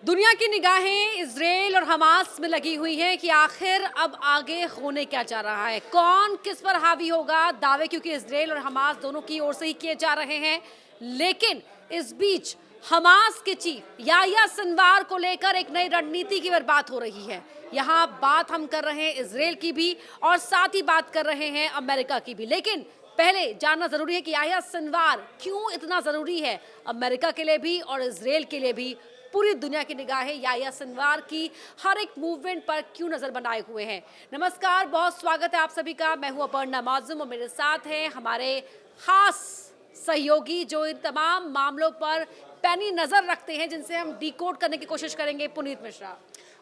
दुनिया की निगाहें इजराइल और हमास में लगी हुई हैं कि आखिर अब आगे होने क्या जा रहा है, कौन किस पर हावी होगा। दावे क्योंकि इजराइल और हमास दोनों की ओर से ही किए जा रहे हैं, लेकिन इस बीच हमास के चीफ याह्या सिनवार को लेकर एक नई रणनीति की बात हो रही है। यहाँ बात हम कर रहे हैं इजराइल की भी और साथ ही बात कर रहे हैं अमेरिका की भी, लेकिन पहले जानना जरूरी है कि याह्या सिनवार क्यों इतना जरूरी है अमेरिका के लिए भी और इजराइल के लिए भी। पूरी दुनिया की निगाहें याह्या सिनवार की हर एक मूवमेंट पर क्यों नजर बनाए हुए हैं। नमस्कार, बहुत स्वागत है आप सभी का। मैं हूं अपर्णा मौजूम और मेरे साथ हैं हमारे खास सहयोगी जो इन तमाम मामलों पर पैनी नजर रखते हैं, जिनसे हम डिकोड करने की कोशिश करेंगे। पुनीत मिश्रा।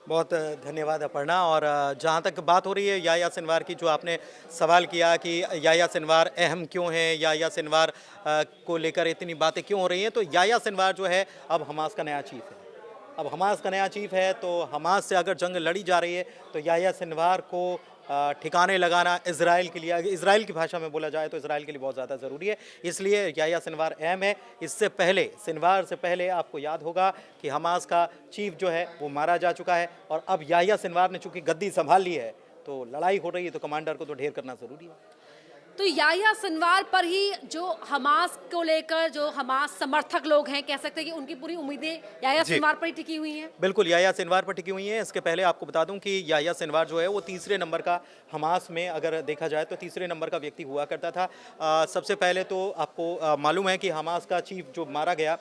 बहुत धन्यवाद अपर्णा। और जहाँ तक बात हो रही है याह्या सिनवार की, जो आपने सवाल किया कि याह्या सिनवार अहम क्यों है, याह्या सिनवार को लेकर इतनी बातें क्यों हो रही हैं, तो याह्या सिनवार जो है अब हमास का नया चीफ है। अब हमास का नया चीफ है, तो हमास से अगर जंग लड़ी जा रही है तो याह्या सिनवार को ठिकाने लगाना इजराइल के लिए, इजराइल की भाषा में बोला जाए तो इजराइल के लिए बहुत ज़्यादा ज़रूरी है। इसलिए याह्या सिनवार अहम है। इससे पहले, सिनवार से पहले आपको याद होगा कि हमास का चीफ जो है वो मारा जा चुका है, और अब याह्या सिनवार ने चूंकि गद्दी संभाल ली है तो लड़ाई हो रही है, तो कमांडर को तो ढेर करना ज़रूरी है। तो याह्या सिनवार पर ही जो हमास को लेकर जो हमास समर्थक लोग हैं, कह सकते हैं कि उनकी पूरी उम्मीदें याह्या सिनवार पर ही टिकी हुई हैं। बिल्कुल, याह्या सिनवार पर टिकी हुई हैं। इसके पहले आपको बता दूं कि याह्या सिनवार जो है वो तीसरे नंबर का, हमास में अगर देखा जाए तो तीसरे नंबर का व्यक्ति हुआ करता था। सबसे पहले तो आपको मालूम है कि हमास का चीफ जो मारा गया,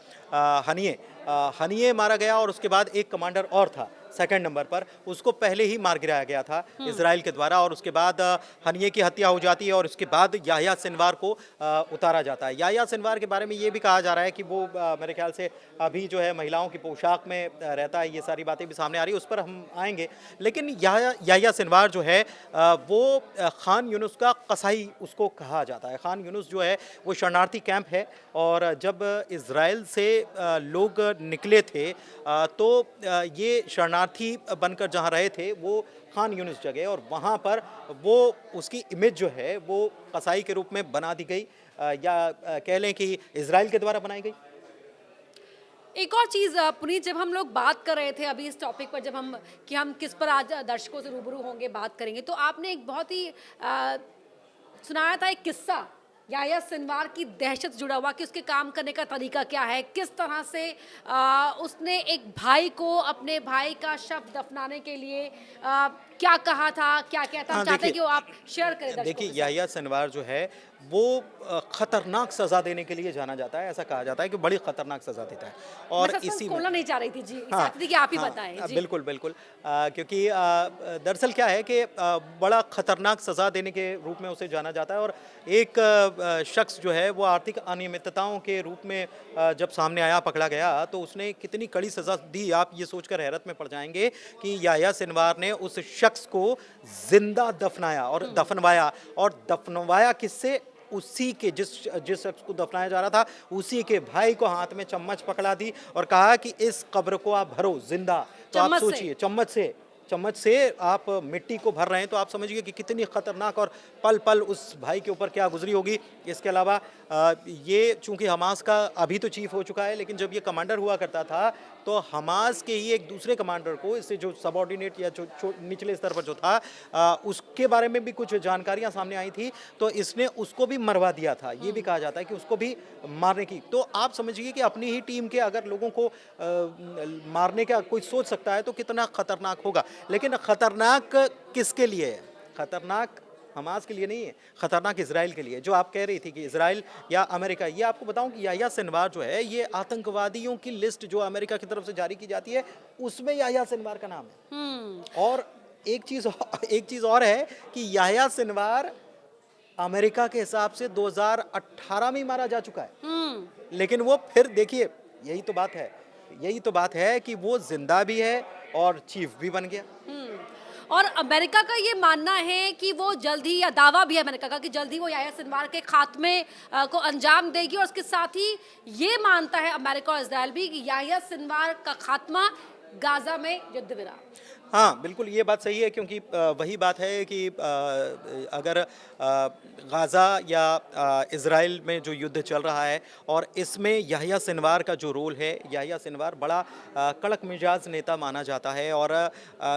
हनिये मारा गया, और उसके बाद एक कमांडर और था सेकंड नंबर पर, उसको पहले ही मार गिराया गया था इजराइल के द्वारा, और उसके बाद हनिये की हत्या हो जाती है, और उसके बाद याह्या सिनवार को उतारा जाता है। याह्या सिनवार के बारे में ये भी कहा जा रहा है कि वो मेरे ख्याल से अभी जो है महिलाओं की पोशाक में रहता है। ये सारी बातें भी सामने आ रही है, उस पर हम आएंगे। लेकिन याह्या सिनवार जो है वो खान यूनुस का कसाई उसको कहा जाता है। खान यूनुस जो है वो शरणार्थी कैंप है, और जब इजराइल से लोग निकले थे तो ये शरणार्थी बनकर जहाँ रहे थे वो खान यूनुस जगह, और वहाँ पर वो उसकी इमेज जो है वो कसाई के रूप में बना दी गई, या कह लें कि इजराइल के द्वारा बनाई गई। एक और चीज़ पुनीत, जब हम लोग बात कर रहे थे अभी इस टॉपिक पर, जब हम किस पर आज दर्शकों से रूबरू होंगे, बात करेंगे, तो आपने एक बहुत ही सुनाया था एक किस्सा याह्या सिनवार की दहशत जुड़ा हुआ कि उसके काम करने का तरीका क्या है, किस तरह से उसने एक भाई को, अपने भाई का शव दफनाने के लिए क्या कहा था, क्या कहता। हम चाहते हैं कि वो आप शेयर करें दर्शकों के देखिए, साथ। याह्या सिनवार जो है वो खतरनाक सज़ा देने के लिए जाना जाता है। ऐसा कहा जाता है कि बड़ी खतरनाक सज़ा देता है, और मैं सस्पेंस इसी में खोलना नहीं चाह रही थी जी, हाँ, चाहती थी कि आप ही हाँ, बताएं जी। बिल्कुल बिल्कुल। क्योंकि दरअसल क्या है कि बड़ा खतरनाक सज़ा देने के रूप में उसे जाना जाता है, और एक शख्स जो है वो आर्थिक अनियमितताओं के रूप में जब सामने आया, पकड़ा गया, तो उसने कितनी कड़ी सज़ा दी, आप ये सोचकर हैरत में पड़ जाएंगे कि याह्या सिनवार ने उस शख्स को जिंदा दफनाया और दफनवाया किससे? उसी के जिस शख्स को दफनाया जा रहा था, उसी के भाई को हाथ में चम्मच पकड़ा दी और कहा कि इस कब्र को आप भरो जिंदा। तो आप सोचिए, चम्मच से आप मिट्टी को भर रहे हैं, तो आप समझिए कि कितनी खतरनाक और पल पल उस भाई के ऊपर क्या गुजरी होगी। इसके अलावा ये चूंकि हमास का अभी तो चीफ हो चुका है, लेकिन जब ये कमांडर हुआ करता था तो हमास के ही एक दूसरे कमांडर को, इससे जो सबऑर्डिनेट या जो निचले स्तर पर जो था, उसके बारे में भी कुछ जानकारियां सामने आई थी, तो इसने उसको भी मरवा दिया था। ये भी कहा जाता है कि उसको भी मारने की। तो आप समझिए कि अपनी ही टीम के अगर लोगों को मारने का कोई सोच सकता है तो कितना खतरनाक होगा। लेकिन खतरनाक किसके लिए है? खतरनाक हमास के लिए नहीं है, खतरनाक इजराइल के लिए। जो आप कह रही थी कि इजराइल या अमेरिका, ये आपको बताऊं कि याह्या सिनवार जो है ये आतंकवादियों की लिस्ट जो अमेरिका की तरफ से जारी की जाती है उसमें याह्या सिनवार का नाम है। और एक चीज और है कि याह्या सिनवार अमेरिका के हिसाब से 2018 में मारा जा चुका है, लेकिन वो फिर देखिए, यही तो बात है कि वो जिंदा भी है और चीफ भी बन गया। और अमेरिका का ये मानना है कि वो जल्द ही, या दावा भी है अमेरिका का कि जल्द ही वो याह्या सिनवार के खात्मे को अंजाम देगी, और उसके साथ ही ये मानता है अमेरिका और इजराइल भी कि याह्या सिनवार का खात्मा गाजा में युद्ध विराम। हाँ, बिल्कुल ये बात सही है क्योंकि वही बात है कि अगर गाज़ा या इज़राइल में जो युद्ध चल रहा है और इसमें याह्या सिनवार का जो रोल है, याह्या सिनवार बड़ा कड़क मिजाज नेता माना जाता है और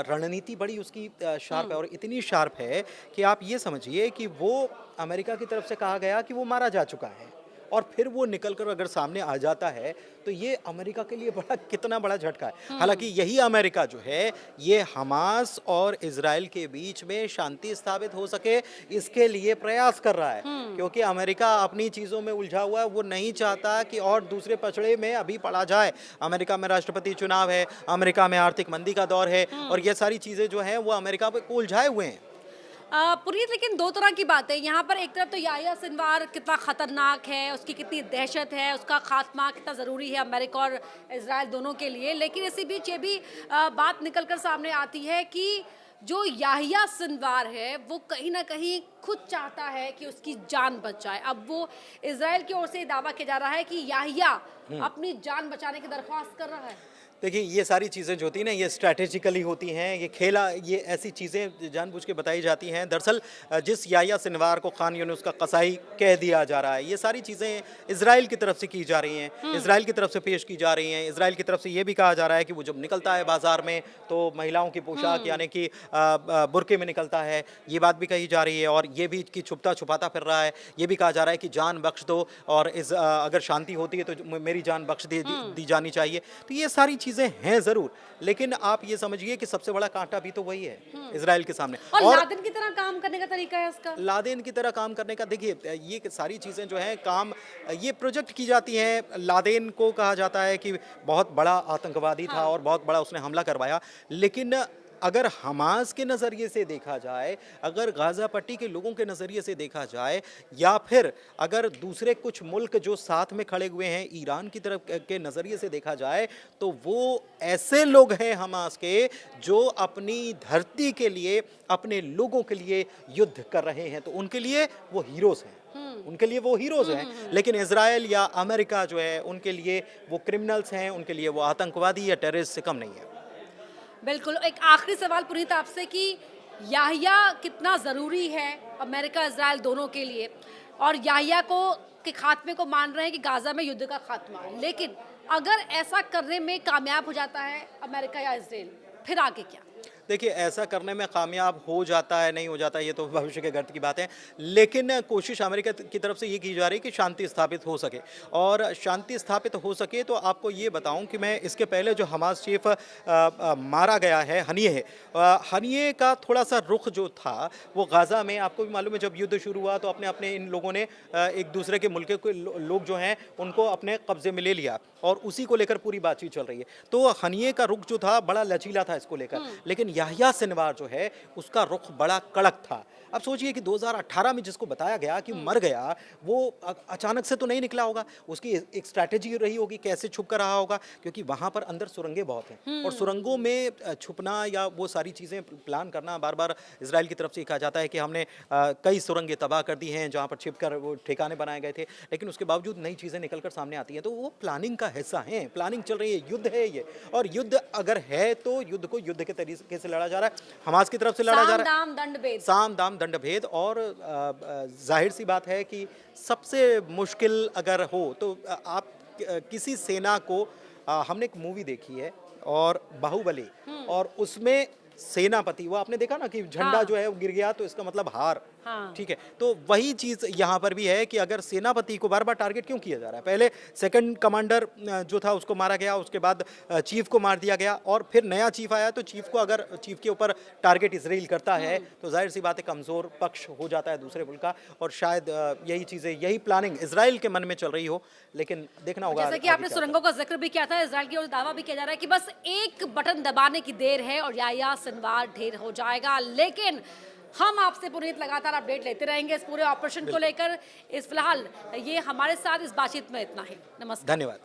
रणनीति बड़ी उसकी शार्प है और इतनी शार्प है कि आप ये समझिए कि वो अमेरिका की तरफ से कहा गया कि वो मारा जा चुका है और फिर वो निकल कर अगर सामने आ जाता है तो ये अमेरिका के लिए बड़ा कितना बड़ा झटका है। हालांकि यही अमेरिका जो है ये हमास और इजराइल के बीच में शांति स्थापित हो सके इसके लिए प्रयास कर रहा है क्योंकि अमेरिका अपनी चीज़ों में उलझा हुआ है, वो नहीं चाहता कि और दूसरे पछड़े में अभी पड़ा जाए। अमेरिका में राष्ट्रपति चुनाव है, अमेरिका में आर्थिक मंदी का दौर है और ये सारी चीज़ें जो हैं वो अमेरिका को उलझाए हुए हैं। पुनीत, लेकिन दो तरह की बात है यहाँ पर। एक तरफ तो याह्या सिनवार कितना खतरनाक है, उसकी कितनी दहशत है, उसका खात्मा कितना ज़रूरी है अमेरिका और इजराइल दोनों के लिए। लेकिन इसी बीच ये भी बात निकल कर सामने आती है कि जो याह्या सिनवार है वो कहीं ना कहीं खुद चाहता है कि उसकी जान बच जाए। अब वो इजराइल की ओर से दावा किया जा रहा है कि याह्या अपनी जान बचाने की दरख्वास्त कर रहा है। देखिए ये सारी चीज़ें जो होती हैं ना ये स्ट्रैटेजिकली होती हैं, ये खेला, ये ऐसी चीज़ें जानबूझ के बताई जाती हैं। दरअसल जिस याह्या सिनवार को खान यूनुस का कसाई कह दिया जा रहा है, ये सारी चीज़ें इजराइल की तरफ से की जा रही हैं, इजराइल की तरफ से पेश की जा रही हैं। इजराइल की तरफ से ये भी कहा जा रहा है कि वो जब निकलता है बाजार में तो महिलाओं की पोशाक यानी कि बुर्के में निकलता है, ये बात भी कही जा रही है। और ये भी कि छुपता छुपाता फिर रहा है, ये भी कहा जा रहा है कि जान बख्श दो और अगर शांति होती है तो मेरी जान बख्श दी जानी चाहिए। तो ये सारी चीज़ें हैं ज़रूर, लेकिन आप ये समझिए कि सबसे बड़ा कांटा भी तो वही है इजराइल के सामने। और लादेन की तरह काम करने का तरीका है उसका। लादेन की तरह काम करने का, देखिए ये सारी चीज़ें जो हैं काम ये प्रोजेक्ट की जाती हैं। लादेन को कहा जाता है कि बहुत बड़ा आतंकवादी था और बहुत बड़ा उसने हमला करवाया, लेकिन अगर हमास के नज़रिए से देखा जाए, अगर गाज़ा पट्टी के लोगों के नज़रिए से देखा जाए, या फिर अगर दूसरे कुछ मुल्क जो साथ में खड़े हुए हैं ईरान की तरफ के नज़रिए से देखा जाए, तो वो ऐसे लोग हैं हमास के जो अपनी धरती के लिए, अपने लोगों के लिए युद्ध कर रहे हैं। तो उनके लिए वो हीरोज़ हैं, उनके लिए वो हीरोज़ हैं। लेकिन इजराइल या अमेरिका जो है उनके लिए वो क्रिमिनल्स हैं, उनके लिए वो आतंकवादी या टेररिस्ट से कम नहीं है। बिल्कुल। एक आखिरी सवाल पुनीत आपसे कि याह्या कितना ज़रूरी है अमेरिका इजराइल दोनों के लिए, और याह्या को के खात्मे को मान रहे हैं कि गाज़ा में युद्ध का खात्मा, लेकिन अगर ऐसा करने में कामयाब हो जाता है अमेरिका या इजराइल, फिर आगे क्या? देखिए ऐसा करने में कामयाब हो जाता है नहीं हो जाता ये तो भविष्य के गर्त की बात है, लेकिन कोशिश अमेरिका की तरफ से ये की जा रही है कि शांति स्थापित हो सके। और शांति स्थापित हो सके तो आपको ये बताऊं कि मैं इसके पहले जो हमास चीफ मारा गया है हनिये का थोड़ा सा रुख जो था वो गाज़ा में, आपको भी मालूम है जब युद्ध शुरू हुआ तो अपने अपने इन लोगों ने एक दूसरे के मुल्क के लोग जो हैं उनको अपने कब्जे में ले लिया और उसी को लेकर पूरी बातचीत चल रही है। तो हनिये का रुख जो था बड़ा लचीला था इसको लेकर, लेकिन याह्या सिनवार जो है उसका रुख बड़ा कड़क था। अब सोचिए कि 2018 में जिसको बताया गया कि मर गया वो अचानक से तो नहीं निकला होगा, उसकी एक स्ट्रैटेजी रही होगी, कैसे छुप कर रहा होगा, क्योंकि वहाँ पर अंदर सुरंगें बहुत हैं और सुरंगों में छुपना या वो सारी चीज़ें प्लान करना, बार बार इजराइल की तरफ से कहा जाता है कि हमने कई सुरंगें तबाह कर दी हैं जहाँ पर छिप कर वो ठिकाने बनाए गए थे, लेकिन उसके बावजूद नई चीज़ें निकल कर सामने आती हैं। तो वो प्लानिंग का हिस्सा है, प्लानिंग चल रही है, युद्ध है ये, और युद्ध अगर है तो युद्ध को युद्ध के तरीके से लड़ा जा रहा है, हमास की तरफ से लड़ा जा रहा है, साम दाम दंड भेद। और जाहिर सी बात है कि सबसे मुश्किल अगर हो तो आप किसी सेना को, हमने एक मूवी देखी है और बाहुबली, और उसमें सेनापति, वो आपने देखा ना कि झंडा जो है वो गिर गया तो इसका मतलब हार, ठीक है। तो वही चीज़ यहाँ पर भी है कि अगर सेनापति को बार बार टारगेट क्यों किया जा रहा है, पहले सेकंड कमांडर जो था उसको मारा गया, उसके बाद चीफ को मार दिया गया और फिर नया चीफ आया, तो चीफ को अगर चीफ के ऊपर टारगेट इजराइल करता है तो जाहिर सी बात है कमज़ोर पक्ष हो जाता है दूसरे मुल्क का, और शायद यही चीज़ें, यही प्लानिंग इजराइल के मन में चल रही हो, लेकिन देखना होगा। जैसा कि आपने सुरंगों का जिक्र भी किया था, इजराइल की ओर दावा भी किया जा रहा है कि बस एक बटन दबाने की देर है और याह्या सिनवार ढेर हो जाएगा। लेकिन हम आपसे पुनीत लगातार अपडेट लेते रहेंगे इस पूरे ऑपरेशन को लेकर। इस फिलहाल ये हमारे साथ इस बातचीत में इतना ही। नमस्कार, धन्यवाद।